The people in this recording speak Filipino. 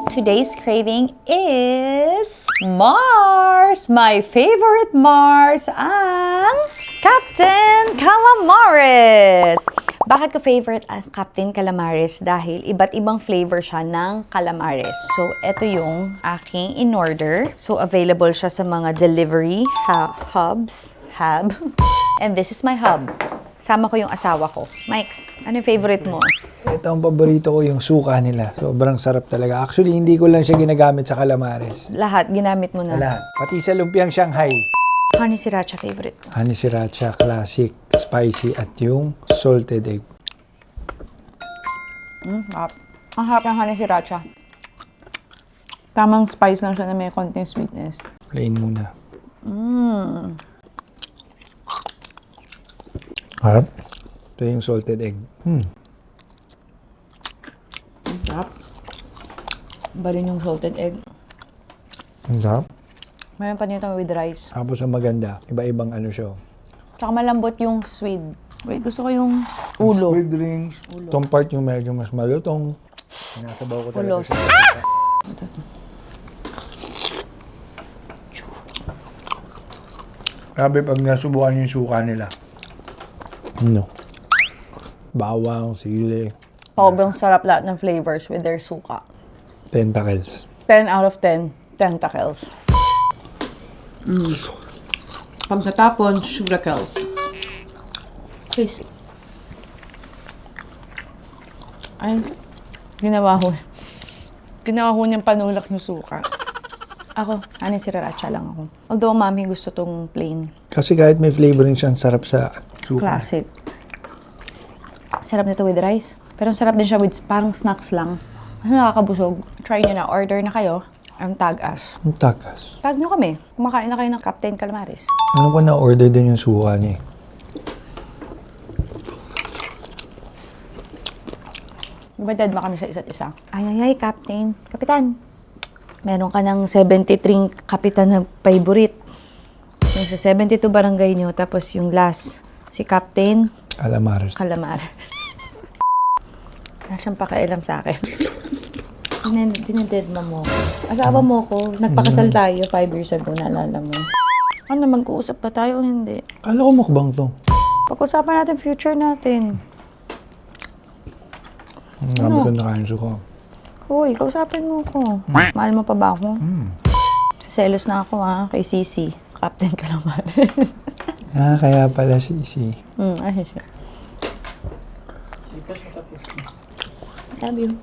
Today's craving is Mars! My favorite Mars ang Captain Calamares! Bakit ko favorite ang Captain Calamares? Dahil iba't ibang flavor siya ng calamares. So, ito yung aking in-order. So, available siya sa mga delivery hubs. And this is my hub. Sama ko yung asawa ko. Mike, ano yung favorite mo? Ito ang paborito ko, yung suka nila. Sobrang sarap talaga. Actually, hindi ko lang siya ginagamit sa calamares. Lahat, ginamit mo na. Lahat. Pati sa lumpiang Shanghai. Honey Sriracha favorite. Honey Sriracha, classic, spicy, at yung salted egg. Harap. Ang harap ng Honey Sriracha. Tamang spice lang siya na may konting sweetness. Plain muna. Harap. Ito yung salted egg. Sarap. Balin yung salted egg. Ang sarap. Mayroon pa nito with rice. Tapos ang maganda, iba-ibang ano siya. Tsaka malambot yung swede. Wait, gusto ko yung ulo. Squid rings. Itong part yung medyo mas malutong. Sinasabaw ko talaga Ulos. siya. Grabe pag nasubukan yung suka nila. No. Bawang, sili, Sobrang sarap lahat ng flavors with their suka. tentacles. 10 out of 10 tentacles. Pag natapon, sugarcales. Please. Ay, ginawa ko. Ginawa ko niyang panulak yung suka. Ako, Honey Sriracha lang ako. Although, mami gusto tong plain. Kasi kahit may flavoring siya, ang sarap sa suka. Classic. Sarap nito with rice. Pero sarap din siya with parang snacks lang. Nakakabusog. Try nyo na. Order na kayo. Ang tag-us. Ang takas. Tag nyo kami. Kumakain na kayo ng Captain Calamares. Ano ko na-order din yung suka niya. Diba ba kami sa isa't isa? Ay, Captain. Kapitan. Meron ka ng 73 kapitan na favorite. Yung sa 72 barangay nyo. Tapos yung last, si Captain Calamares. Calamares. Wala siyang pakialam sa akin. Dineded mo ko. Asawa mo ko, nagpakasal tayo 5 years ago, naalala mo. Ano, mag-uusap pa tayo o hindi? Kala ko mukbang to. Pag-usapan natin future natin. Ang dami ko nakain suka. Hoy, kausapin mo ko. Mahal mo pa ba ako? Selos na ako kay Sisi. Captain Calamares. Kaya pala si. Ay siya. Love you.